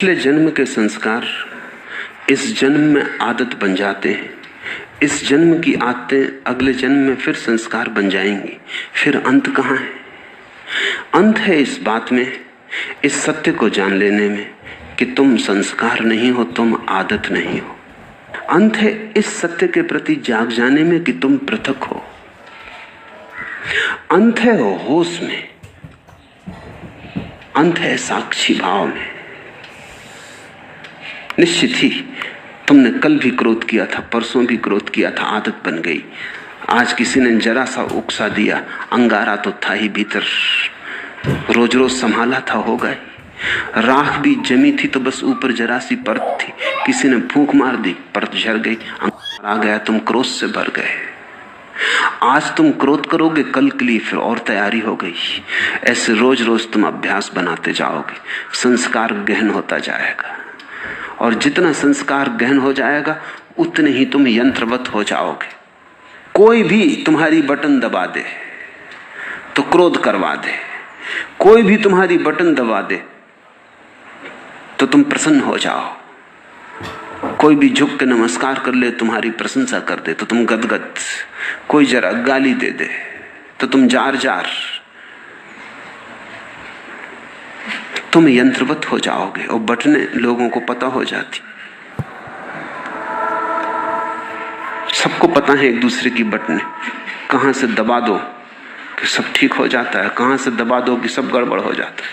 पिछले जन्म के संस्कार इस जन्म में आदत बन जाते हैं। इस जन्म की आदतें अगले जन्म में फिर संस्कार बन जाएंगी। फिर अंत कहाँ है? अंत है इस बात में, इस सत्य को जान लेने में कि तुम संस्कार नहीं हो, तुम आदत नहीं हो। अंत है इस सत्य के प्रति जाग जाने में कि तुम पृथक हो। अंत है होश में, अंत है साक्षी भाव में। निश्चित ही तुमने कल भी क्रोध किया था, परसों भी क्रोध किया था, आदत बन गई। आज किसी ने जरा सा उकसा दिया, अंगारा तो था ही भीतर, रोज रोज संभाला था, हो गए। राख भी जमी थी तो बस ऊपर जरा सी परत थी, किसी ने फूंक मार दी, परत झड़ गई, अंगारा आ गया, तुम क्रोध से भर गए। आज तुम क्रोध करोगे, कल के लिए फिर और तैयारी हो गई। ऐसे रोज रोज तुम अभ्यास बनाते जाओगे, संस्कार गहन होता जाएगा। और जितना संस्कार गहन हो जाएगा उतने ही तुम यंत्रवत हो जाओगे। कोई भी तुम्हारी बटन दबा दे तो क्रोध करवा दे, कोई भी तुम्हारी बटन दबा दे तो तुम प्रसन्न हो जाओ। कोई भी झुक के नमस्कार कर ले, तुम्हारी प्रशंसा कर दे तो तुम गदगद। कोई जरा गाली दे दे तो तुम जार जार। तुम यंत्रवत हो जाओगे और बटने लोगों को पता हो जाती। सबको पता है एक दूसरे की बटने, कहां से दबा दो कि सब ठीक हो जाता है, कहां से दबा दो कि सब गड़बड़ हो जाता है।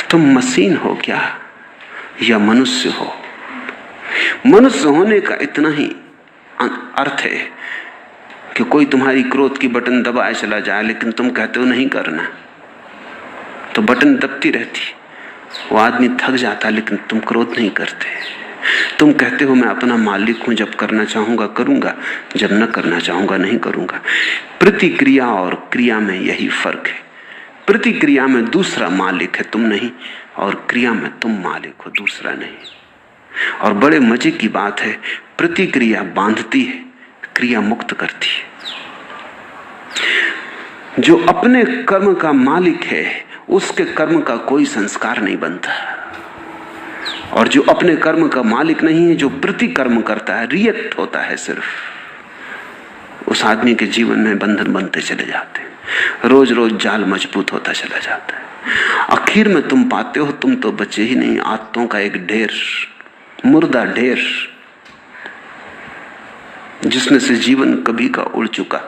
तुम मशीन हो क्या या मनुष्य हो? मनुष्य होने का इतना ही अर्थ है कि कोई तुम्हारी क्रोध की बटन दबाए चला जाए, लेकिन तुम कहते हो नहीं करना, तो बटन दबती रहती। वो आदमी थक जाता, लेकिन तुम क्रोध नहीं करते। तुम कहते हो मैं अपना मालिक हूं, जब करना चाहूंगा करूंगा, जब न करना चाहूंगा नहीं करूंगा। प्रतिक्रिया और क्रिया में यही फर्क है। प्रतिक्रिया में दूसरा मालिक है, तुम नहीं, और क्रिया में तुम मालिक हो, दूसरा नहीं। और बड़े मजे की बात है, प्रतिक्रिया बांधती है, क्रिया मुक्त करती है। जो अपने कर्म का मालिक है उसके कर्म का कोई संस्कार नहीं बनता, और जो अपने कर्म का मालिक नहीं है, जो प्रतिकर्म करता है, रिएक्ट होता है सिर्फ, उस आदमी के जीवन में बंधन बनते चले जाते हैं। रोज रोज जाल मजबूत होता चला जाता है। आखिर में तुम पाते हो तुम तो बचे ही नहीं, आदतों का एक ढेर, मुर्दा ढेर, जिसमें से जीवन कभी का उड़ चुका।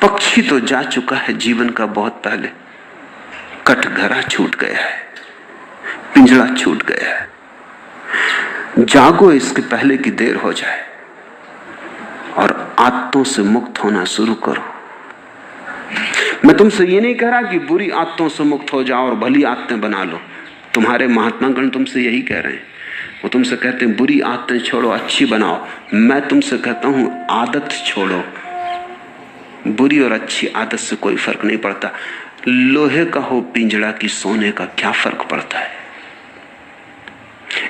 पक्षी तो जा चुका है जीवन का बहुत पहले, कटघरा छूट गया है, पिंजड़ा छूट गया है। जागो इसके पहले कि देर हो जाए, और आदतों से मुक्त होना शुरू करो। मैं तुमसे ये नहीं कह रहा कि बुरी आदतों से मुक्त हो जाओ और भली आदतें बना लो। तुम्हारे महात्मागण तुमसे यही कह रहे हैं। वो तुमसे कहते हैं बुरी आदतें छोड़ो, अच्छी बनाओ। मैं तुमसे कहता हूं आदत छोड़ो। बुरी और अच्छी आदत से कोई फर्क नहीं पड़ता। लोहे का हो पिंजड़ा की सोने का क्या फर्क पड़ता है?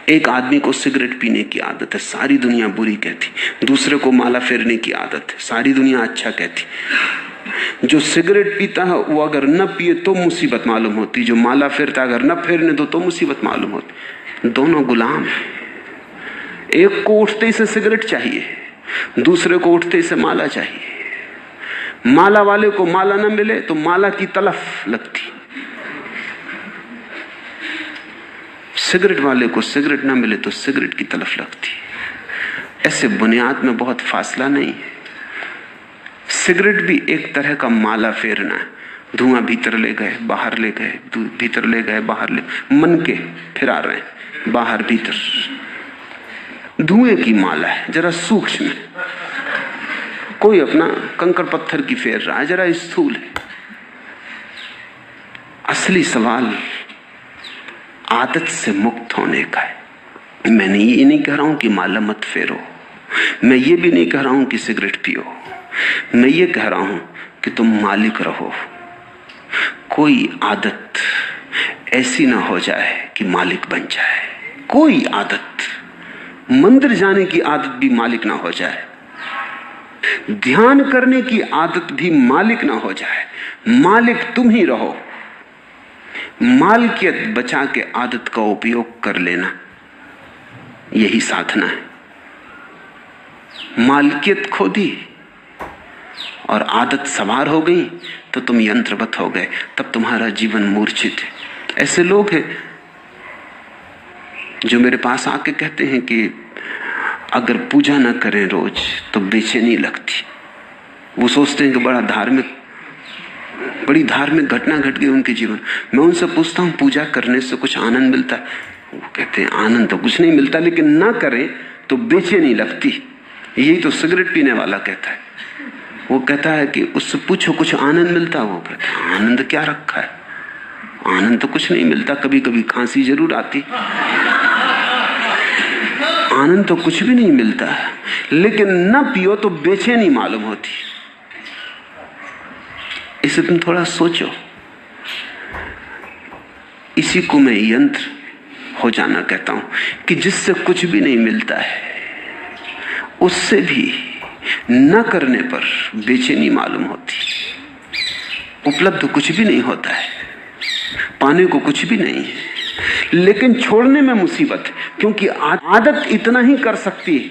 एक आदमी को सिगरेट पीने की आदत है, सारी दुनिया बुरी कहती। दूसरे को माला फेरने की आदत है, सारी दुनिया अच्छा कहती। जो सिगरेट पीता है वो अगर न पिए तो मुसीबत मालूम होती, जो माला फेरता अगर न फेरने दो तो मुसीबत मालूम होती। दोनों गुलाम हैं। एक को उठते ही से सिगरेट चाहिए, दूसरे को उठते ही से माला चाहिए। माला वाले को माला न मिले तो माला की तलफ लगती, सिगरेट वाले को सिगरेट न मिले तो सिगरेट की तलफ लगती। ऐसे बुनियाद में बहुत फासला नहीं है। सिगरेट भी एक तरह का माला फेरना है। धुआं भीतर ले गए बाहर ले गए, भीतर ले गए बाहर ले, मन के फिरा रहे हैं बाहर भीतर। धुएं की माला है, जरा सूक्ष्म है। कोई अपना कंकड़ पत्थर की फेर रहा है, जरा स्थूल है। असली सवाल आदत से मुक्त होने का है। मैं ये नहीं कह रहा हूं कि माला मत फेरो, मैं ये भी नहीं कह रहा हूं कि सिगरेट पियो। मैं ये कह रहा हूं कि तुम मालिक रहो। कोई आदत ऐसी ना हो जाए कि मालिक बन जाए। कोई आदत, मंदिर जाने की आदत भी मालिक ना हो जाए, ध्यान करने की आदत भी मालिक ना हो जाए। मालिक तुम ही रहो। मालकियत बचा के आदत का उपयोग कर लेना, यही साधना है। मालकियत खो दी और आदत सवार हो गई तो तुम यंत्रवत हो गए, तब तुम्हारा जीवन मूर्छित है। ऐसे लोग हैं जो मेरे पास आके कहते हैं कि अगर पूजा ना करें रोज तो बेचैनी लगती। वो सोचते हैं कि बड़ी धार्मिक घटना घट गई उनके जीवन। मैं उनसे पूछता हूँ पूजा करने से कुछ आनंद मिलता है? वो कहते हैं आनंद तो कुछ नहीं मिलता, लेकिन ना करें तो बेचैनी लगती। यही तो सिगरेट पीने वाला कहता है। वो कहता है कि उससे पूछो कुछ आनंद मिलता? वो कहता है आनंद क्या रखा है, आनंद तो कुछ नहीं मिलता, कभी कभी खांसी जरूर आती, आनंद तो कुछ भी नहीं मिलता। लेकिन न पियो तो बेचैनी मालूम होती। इसे तुम थोड़ा सोचो। इसी को मैं यंत्र हो जाना कहता हूं कि जिससे कुछ भी नहीं मिलता है, उससे भी न करने पर बेचैनी मालूम होती। उपलब्ध कुछ भी नहीं होता है, पाने को कुछ भी नहीं है, लेकिन छोड़ने में मुसीबत, क्योंकि आदत इतना ही कर सकती है।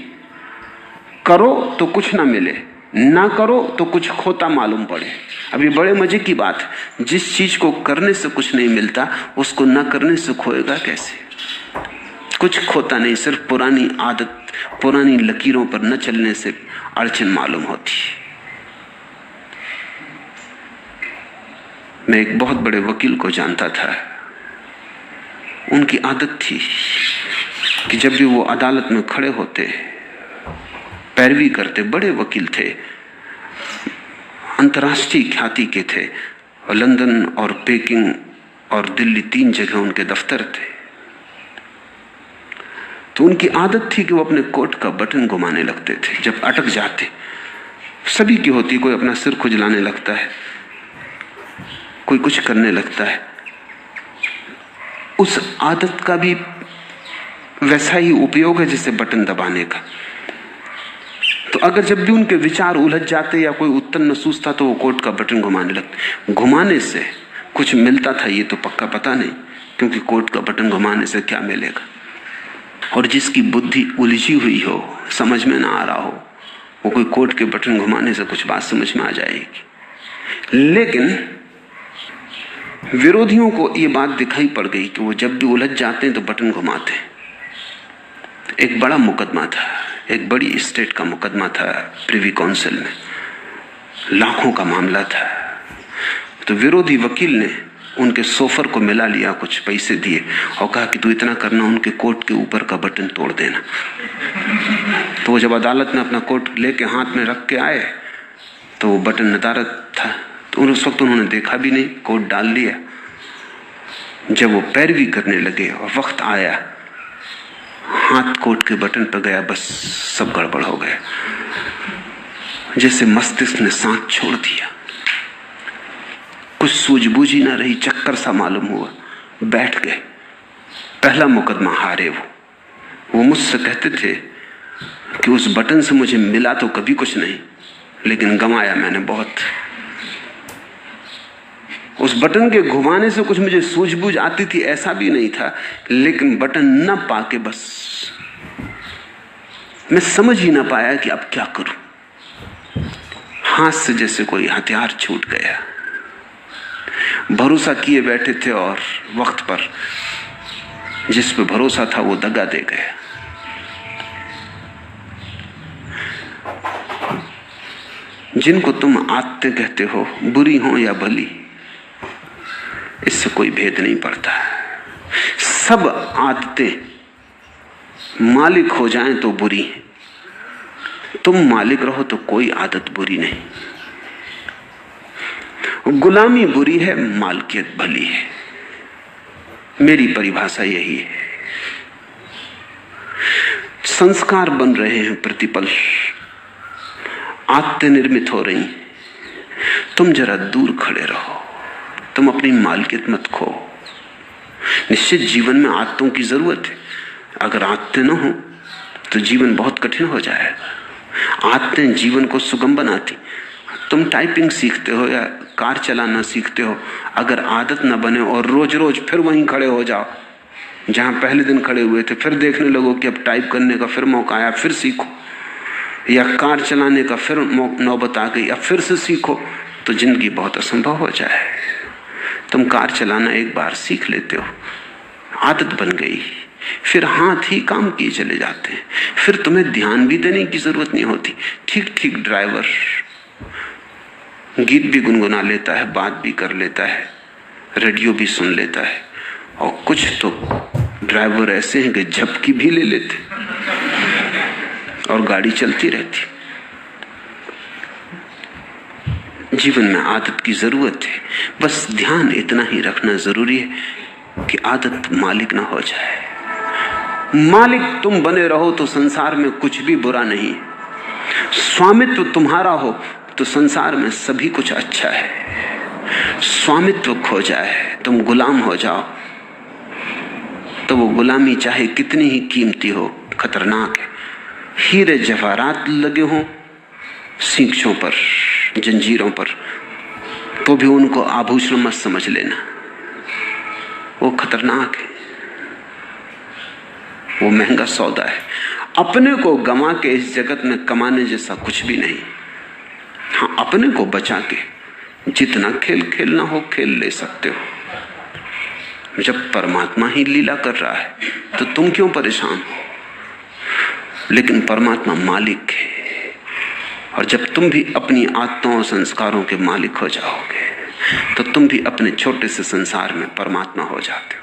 करो तो कुछ ना मिले, ना करो तो कुछ खोता मालूम पड़े। अभी बड़े मजे की बात है, जिस चीज को करने से कुछ नहीं मिलता उसको ना करने से खोएगा कैसे? कुछ खोता नहीं, सिर्फ पुरानी आदत, पुरानी लकीरों पर न चलने से अड़चन मालूम होती। मैं एक बहुत बड़े वकील को जानता था। उनकी आदत थी कि जब भी वो अदालत में खड़े होते, पैरवी करते, बड़े वकील थे, अंतर्राष्ट्रीय ख्याति के थे, और लंदन और पेकिंग और दिल्ली 3 जगह उनके दफ्तर थे। तो उनकी आदत थी कि वो अपने कोट का बटन घुमाने लगते थे जब अटक जाते। सभी की होती, कोई अपना सिर खुजलाने लगता है, कोई कुछ करने लगता है। उस आदत का भी वैसा ही उपयोग है जैसे बटन दबाने का। तो अगर जब भी उनके विचार उलझ जाते या कोई उत्तर न सूझता तो वो कोट का बटन घुमाने लगते। घुमाने से कुछ मिलता था ये तो पक्का पता नहीं, क्योंकि कोट का बटन घुमाने से क्या मिलेगा। और जिसकी बुद्धि उलझी हुई हो, समझ में ना आ रहा हो, वो कोई कोट के बटन घुमाने से कुछ बात समझ में आ जाएगी। लेकिन विरोधियों को ये बात दिखाई पड़ गई कि वो जब भी उलझ जाते हैं तो बटन घुमाते हैं। एक बड़ा मुकदमा था, एक बड़ी स्टेट का मुकदमा था प्रिवी काउंसिल में, लाखों का मामला था। तो विरोधी वकील ने उनके सोफर को मिला लिया, कुछ पैसे दिए और कहा कि तू इतना करना, उनके कोट के ऊपर का बटन तोड़ देना। तो वो जब अदालत में अपना कोट लेके हाथ में रख के आए तो वो बटन नदारद था। तो उस वक्त उन्होंने देखा भी नहीं, कोट डाल लिया। जब वो पैरवी करने लगे और वक्त आया, हाथ कोट के बटन पर गया, बस सब गड़बड़ हो गया। जैसे मस्तिष्क ने सांस छोड़ दिया, कुछ सूझबूझ ही ना रही, चक्कर सा मालूम हुआ, बैठ गए। पहला मुकदमा हारे वो मुझसे कहते थे कि उस बटन से मुझे मिला तो कभी कुछ नहीं, लेकिन गंवाया मैंने बहुत। उस बटन के घुमाने से कुछ मुझे सूझबूझ आती थी ऐसा भी नहीं था, लेकिन बटन न पाके बस मैं समझ ही ना पाया कि अब क्या करूं। हाथ से जैसे कोई हथियार छूट गया। भरोसा किए बैठे थे और वक्त पर जिस पे भरोसा था वो दगा दे गया। जिनको तुम आदतें कहते हो, बुरी हो या भली, इससे कोई भेद नहीं पड़ता। सब आदतें मालिक हो जाएं तो बुरी हैं, तुम मालिक रहो तो कोई आदत बुरी नहीं। गुलामी बुरी है, मालकियत भली है। मेरी परिभाषा यही है। संस्कार बन रहे हैं प्रतिपल, आदतें निर्मित हो रही। तुम जरा दूर खड़े रहो, तुम अपनी मालकियत मत खो। निश्चित जीवन में आदतों की जरूरत है। अगर आदतें न हो तो जीवन बहुत कठिन हो जाएगा। आदतें जीवन को सुगम बनाती। तुम टाइपिंग सीखते हो या कार चलाना सीखते हो, अगर आदत न बने और रोज रोज फिर वहीं खड़े हो जाओ जहां पहले दिन खड़े हुए थे, फिर देखने लगो कि अब टाइप करने का फिर मौका आया, फिर सीखो, या कार चलाने का फिर नौबत आ गई, अब फिर से सीखो, तो जिंदगी बहुत असंभव हो जाए। तुम कार चलाना एक बार सीख लेते हो, आदत बन गई, फिर हाथ ही काम किए चले जाते हैं, फिर तुम्हें ध्यान भी देने की जरूरत नहीं होती। ठीक ठीक ड्राइवर गीत भी गुनगुना लेता है, बात भी कर लेता है, रेडियो भी सुन लेता है, और कुछ तो ड्राइवर ऐसे हैं कि झपकी भी ले लेते और गाड़ी चलती रहती। जीवन में आदत की जरूरत है, बस ध्यान इतना ही रखना जरूरी है कि आदत मालिक ना हो जाए। मालिक तुम बने रहो तो संसार में कुछ भी बुरा नहीं, स्वामित्व तुम्हारा हो तो संसार में सभी कुछ अच्छा है। स्वामित्व खो जाए, तुम गुलाम हो जाओ, तो वो गुलामी चाहे कितनी ही कीमती हो, खतरनाक है। हीरे जवाहरात लगे हों सींचों पर, जंजीरों पर, तो भी उनको आभूषण मत समझ लेना, वो खतरनाक है, वो महंगा सौदा है। अपने को गंवा के इस जगत में कमाने जैसा कुछ भी नहीं। हाँ, अपने को बचा के जितना खेल खेलना हो खेल ले सकते हो। जब परमात्मा ही लीला कर रहा है तो तुम क्यों परेशान हो? लेकिन परमात्मा मालिक है, और जब तुम भी अपनी आत्माओं और संस्कारों के मालिक हो जाओगे तो तुम भी अपने छोटे से संसार में परमात्मा हो जाते हो।